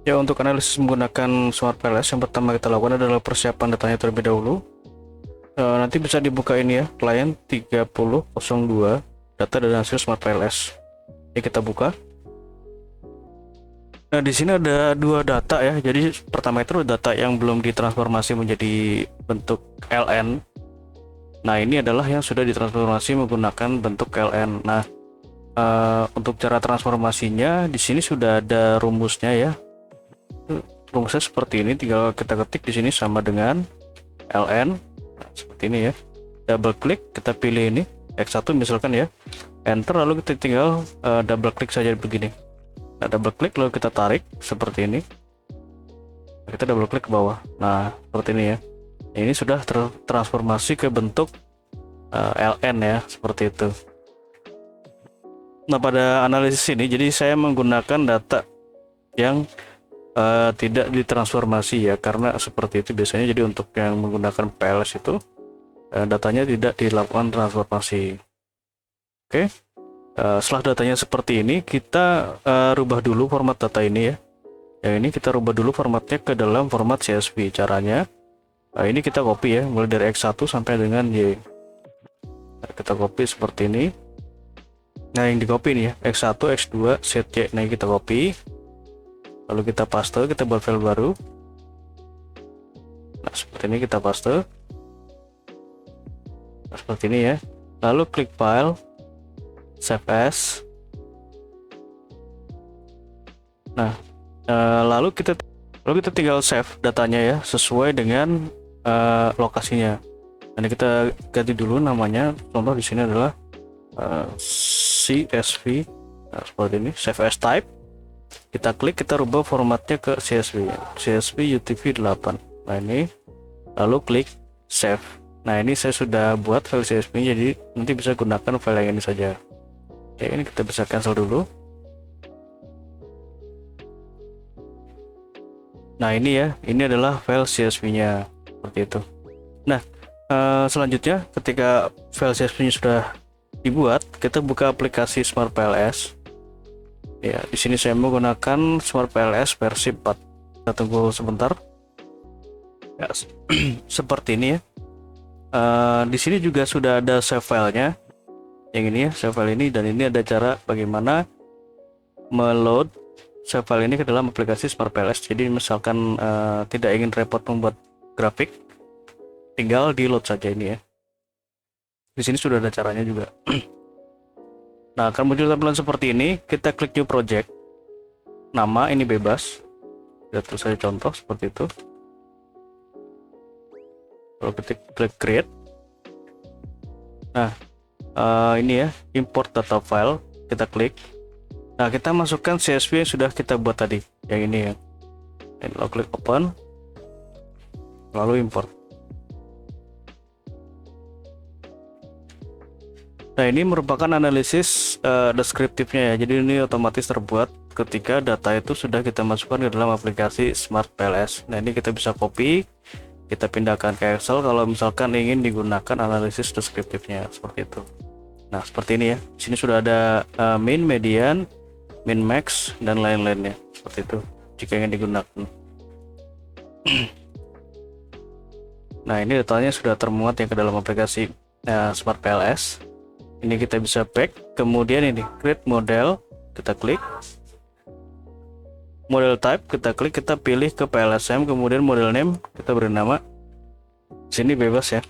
Ya, untuk analisis menggunakan Smart PLS, yang pertama kita lakukan adalah persiapan datanya terlebih dahulu. Nanti bisa dibuka ini ya, client 3002 data dan hasil Smart PLS. Ini kita buka. Nah, di sini ada dua data ya. Jadi pertama itu data yang belum ditransformasi menjadi bentuk LN. Nah, ini adalah yang sudah ditransformasi menggunakan bentuk LN. Nah, untuk cara transformasinya di sini sudah ada rumusnya ya. Rumusnya seperti ini, tinggal kita ketik di sini sama dengan ln. Nah, seperti ini ya. Double klik, kita pilih ini X1 misalkan ya. Enter, lalu kita tinggal double klik saja begini. Nah, double klik lalu kita tarik seperti ini. Kita double klik ke bawah. Nah, seperti ini ya. Ini sudah tertransformasi ke bentuk ln ya, seperti itu. Nah, pada analisis ini jadi saya menggunakan data yang tidak ditransformasi ya, karena seperti itu biasanya. Jadi untuk yang menggunakan PLS itu datanya tidak dilakukan transformasi. Oke. Setelah datanya seperti ini, kita rubah dulu format data ini ya. Yang ini kita rubah dulu formatnya ke dalam format CSV. Caranya ini kita copy ya, mulai dari X1 sampai dengan Y. Nah, kita copy seperti ini. Nah, yang di copy ini ya, X1, X2, ZY. Nah, kita copy. Lalu kita paste, kita buat file baru. Nah, seperti ini kita paste. Nah, seperti ini ya. Lalu klik file, save as. Nah, lalu kita tinggal save datanya ya, sesuai dengan lokasinya. Nanti kita ganti dulu namanya. Contoh di sini adalah CSV. Nah, seperti ini, save as type. Kita klik, kita rubah formatnya ke CSV UTF 8. Nah, ini lalu klik save. Nah, ini saya sudah buat file CSV, jadi nanti bisa gunakan file yang ini saja. Oke, ini kita bisa cancel dulu. Nah, ini ya, ini adalah file CSV nya seperti itu. Nah, selanjutnya ketika file CSV nya sudah dibuat, kita buka aplikasi Smart PLS. Ya, di sini saya menggunakan Smart PLS versi 4. Kita tunggu sebentar. Ya, seperti ini ya. Di sini juga sudah ada save filenya. Yang ini ya, save file ini, dan ini ada cara bagaimana meload save file ini ke dalam aplikasi Smart PLS. Jadi misalkan tidak ingin repot membuat grafik, tinggal di load saja ini ya. Di sini sudah ada caranya juga. Nah, akan muncul tampilan seperti ini. Kita klik new project. Nama ini bebas. Kita terus saja contoh seperti itu. Lalu kita klik create. Nah, ini ya, import data file. Kita klik. Nah, kita masukkan CSV yang sudah kita buat tadi. Yang ini ya. Lalu klik open. Lalu import. Nah, ini merupakan analisis deskriptifnya ya. Jadi ini otomatis terbuat ketika data itu sudah kita masukkan ke dalam aplikasi Smart PLS. Nah, ini kita bisa copy, kita pindahkan ke Excel kalau misalkan ingin digunakan analisis deskriptifnya seperti itu. Nah, seperti ini ya. Di sini sudah ada min, median, min, max, dan lain-lainnya seperti itu jika ingin digunakan. Nah, ini datanya sudah termuat ya ke dalam aplikasi Smart PLS. Ini kita bisa back, kemudian ini create model, kita klik model type, kita klik, kita pilih ke PLSM, kemudian model name kita beri nama. Sini bebas ya.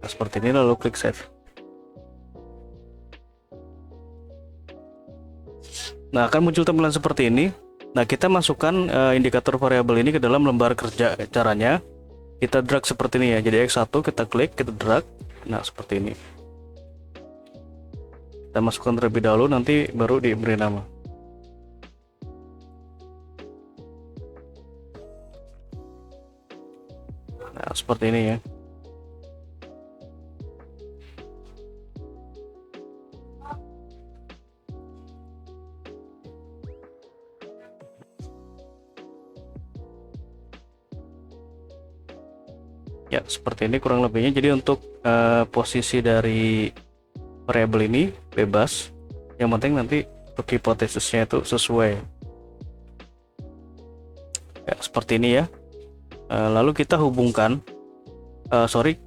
Nah, seperti ini, lalu klik save. Nah, akan muncul tampilan seperti ini. Nah, kita masukkan indikator variabel ini ke dalam lembar kerja. Caranya kita drag seperti ini ya. Jadi X1 kita klik, kita drag. Nah, seperti ini. Kita masukkan terlebih dahulu, nanti baru diberi nama. Nah, seperti ini ya. Ya, seperti ini kurang lebihnya. Jadi untuk posisi dari variabel ini bebas. Yang penting nanti untuk hipotesisnya itu sesuai. ya, seperti ini ya. Lalu kita hubungkan,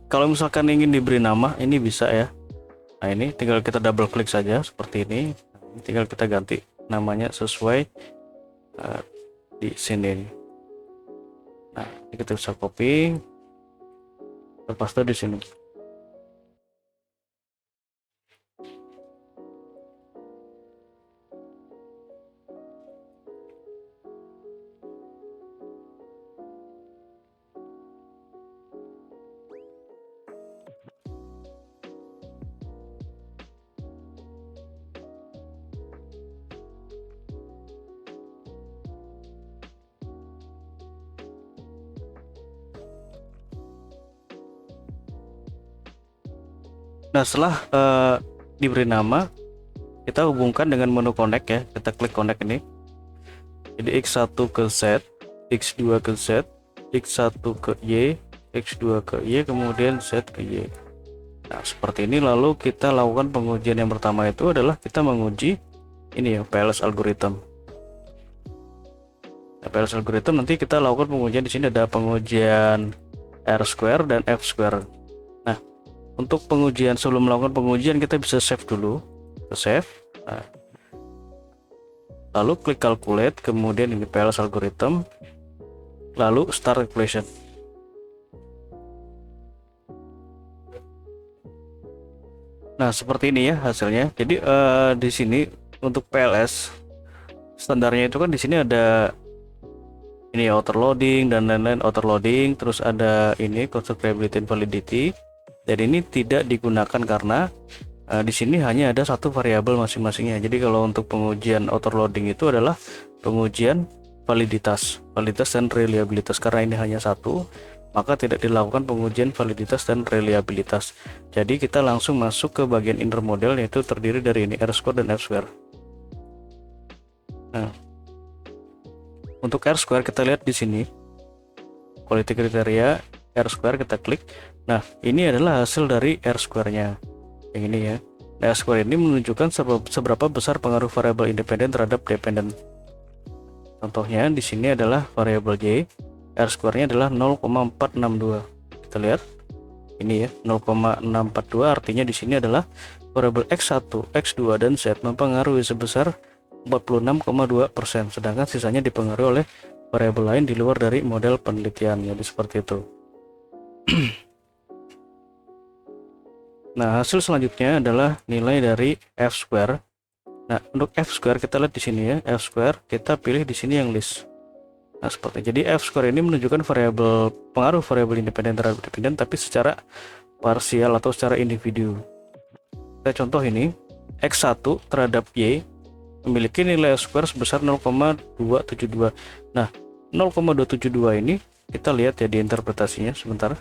kalau misalkan ingin diberi nama ini bisa ya. Nah ini tinggal kita double klik saja seperti ini. Tinggal kita ganti namanya sesuai di sini. Nah ini kita bisa copy, paste di sini. Nah setelah diberi nama, kita hubungkan dengan menu connect ya. Kita klik connect ini. Jadi X1 ke Z, X2 ke Z, X1 ke Y, X2 ke Y, kemudian Z ke Y. Nah seperti ini. Lalu kita lakukan pengujian yang pertama, itu adalah kita menguji ini ya, PLS algorithm. Nah, PLS algorithm nanti kita lakukan pengujian. Di sini ada pengujian R-square dan F-square. Nah untuk pengujian, sebelum melakukan pengujian kita bisa save dulu, save. Nah, lalu klik calculate, kemudian ini PLS algorithm, lalu start calculation. Nah seperti ini ya hasilnya. Jadi di sini untuk PLS standarnya itu kan di sini ada ini ya, outer loading dan lain-lain, outer loading, terus ada ini construct reliability and validity. Dan ini tidak digunakan karena di sini hanya ada satu variabel masing-masingnya. Jadi kalau untuk pengujian outer loading itu adalah pengujian validitas dan reliabilitas. Karena ini hanya satu, maka tidak dilakukan pengujian validitas dan reliabilitas. Jadi kita langsung masuk ke bagian inner model, yaitu terdiri dari ini R-square dan F-square. Nah, untuk R-square kita lihat di sini quality kriteria R-square, kita klik. Nah ini adalah hasil dari R-square-nya yang ini ya. Nah, R-square ini menunjukkan seberapa besar pengaruh variabel independen terhadap dependen. Contohnya di sini adalah variabel Y, R-square-nya adalah 0,462. Kita lihat ini ya, 0,642, artinya di sini adalah variabel X1, X2 dan Z mempengaruhi sebesar 46,2%, sedangkan sisanya dipengaruhi oleh variabel lain di luar dari model penelitian. Jadi seperti itu. Nah, hasil selanjutnya adalah nilai dari F-square. Nah, untuk F-square kita lihat di sini ya, F-square kita pilih di sini yang list. Nah, seperti jadi F-square ini menunjukkan variabel pengaruh variabel independen terhadap dependen, tapi secara parsial atau secara individu. Kita contoh ini, X1 terhadap Y memiliki nilai F-square sebesar 0,272. Nah, 0,272 ini kita lihat ya di interpretasinya sebentar.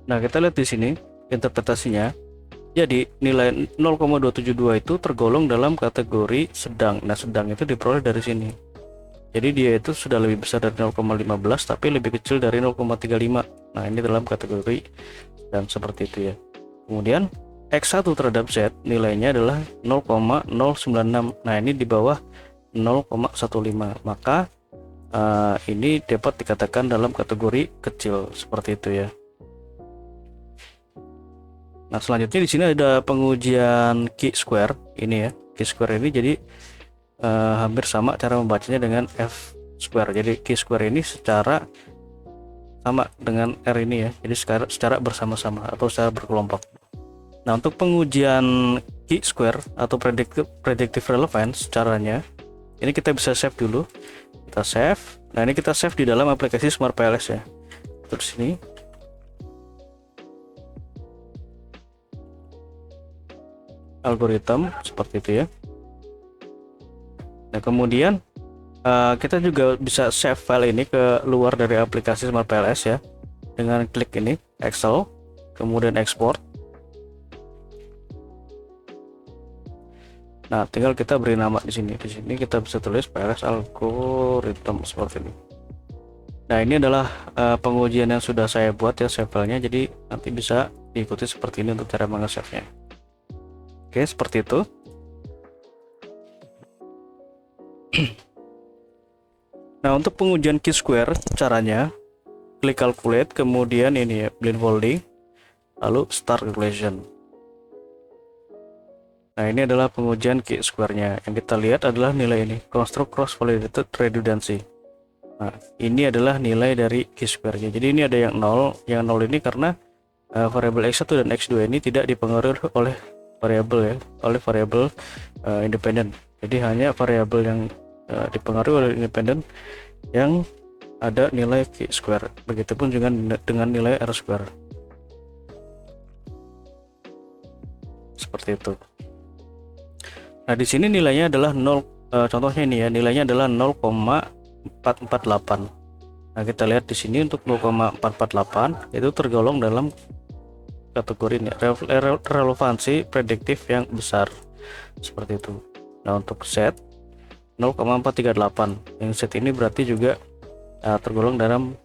Nah, kita lihat di sini interpretasinya. Jadi, nilai 0,272 itu tergolong dalam kategori sedang. Nah, sedang itu diperoleh dari sini. Jadi, dia itu sudah lebih besar dari 0,15 tapi lebih kecil dari 0,35. Nah, ini dalam kategori dan seperti itu ya. Kemudian, X1 terhadap Z nilainya adalah 0,096. Nah, ini di bawah 0,15. Maka ini dapat dikatakan dalam kategori kecil, seperti itu ya. Nah, selanjutnya di sini ada pengujian chi-square ini ya. Chi-square ini jadi hampir sama cara membacanya dengan F-square. Jadi chi-square ini secara sama dengan R ini ya. Jadi secara bersama-sama atau secara berkelompok. Nah, untuk pengujian chi-square atau predictive relevance caranya, ini kita bisa save dulu. Kita save. Nah, ini kita save di dalam aplikasi Smart PLS ya. Terus sini. Algoritma seperti itu ya. Nah, kemudian kita juga bisa save file ini ke luar dari aplikasi Smart PLS ya, dengan klik ini Excel, kemudian export. Nah, tinggal kita beri nama di sini. Di sini kita bisa tulis PLS algoritma seperti ini. Nah, ini adalah pengujian yang sudah saya buat ya sampelnya, jadi nanti bisa diikuti seperti ini untuk cara mengesave-nya. Oke, seperti itu. Nah, untuk pengujian chi-square caranya klik calculate, kemudian ini ya blindfolding, lalu start calculation. Nah, ini adalah pengujian chi-square-nya. Yang kita lihat adalah nilai ini, construct cross validated redundancy. Nah, ini adalah nilai dari chi-square-nya. Jadi ini ada yang 0. Yang 0 ini karena variabel x1 dan x2 ini tidak dipengaruhi oleh variabel ya, oleh variabel independen. Jadi hanya variabel yang dipengaruhi oleh independen yang ada nilai chi-square. Begitupun juga dengan nilai r-square. Seperti itu. Nah, di sini nilainya adalah 0. Contohnya ini ya, nilainya adalah 0,448. Nah, kita lihat di sini untuk 0,448 itu tergolong dalam kategori ini, relevansi prediktif yang besar. Seperti itu. Nah, untuk set 0,438. Yang set ini berarti juga tergolong dalam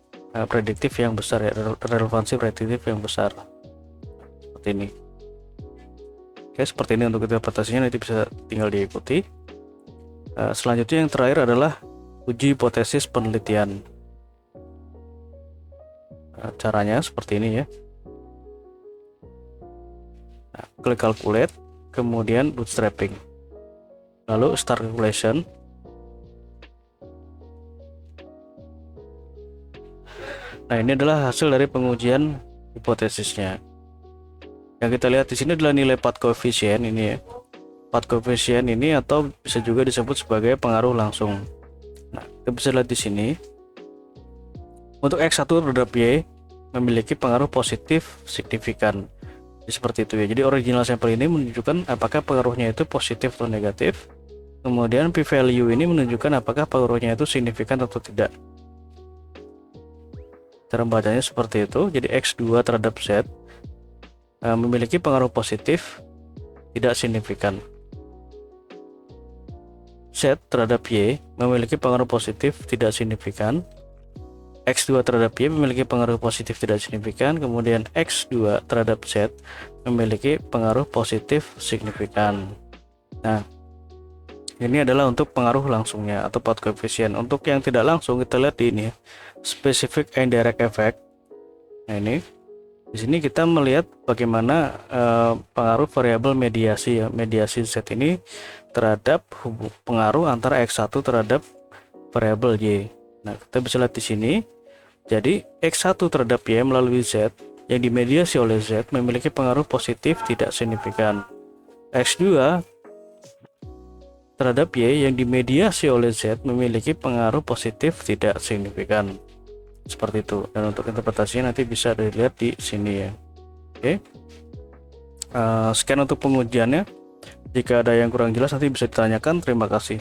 prediktif yang besar ya, relevansi prediktif yang besar. Seperti ini. Oke, seperti ini untuk interpretasinya, nanti bisa tinggal diikuti. Selanjutnya yang terakhir adalah uji hipotesis penelitian. Caranya seperti ini ya. Nah, klik calculate, kemudian bootstrapping, lalu start calculation. Nah, ini adalah hasil dari pengujian hipotesisnya. Yang kita lihat di sini adalah nilai path coefficient ini ya. Path coefficient ini atau bisa juga disebut sebagai pengaruh langsung. Nah, kita bisa lihat di sini. Untuk x1 terhadap y memiliki pengaruh positif signifikan. Jadi, seperti itu ya. Jadi original sampel ini menunjukkan apakah pengaruhnya itu positif atau negatif. Kemudian p-value ini menunjukkan apakah pengaruhnya itu signifikan atau tidak. Cara membacanya seperti itu. Jadi x2 terhadap z memiliki pengaruh positif tidak signifikan. Z terhadap Y memiliki pengaruh positif tidak signifikan. X2 terhadap Y memiliki pengaruh positif tidak signifikan. Kemudian X2 terhadap Z memiliki pengaruh positif signifikan. Nah, ini adalah untuk pengaruh langsungnya atau path coefficient. Untuk yang tidak langsung kita lihat di ini, specific indirect effect. Nah, ini di sini kita melihat bagaimana pengaruh variabel mediasi ya, mediasi Z ini terhadap pengaruh antara X1 terhadap variabel Y. Nah, kita bisa lihat di sini. Jadi X1 terhadap Y melalui Z yang dimediasi oleh Z memiliki pengaruh positif tidak signifikan. X2 terhadap Y yang dimediasi oleh Z memiliki pengaruh positif tidak signifikan. Seperti itu. Dan untuk interpretasinya nanti bisa dilihat di sini ya. Oke. Sekian untuk pengujiannya. Jika ada yang kurang jelas nanti bisa ditanyakan. Terima kasih.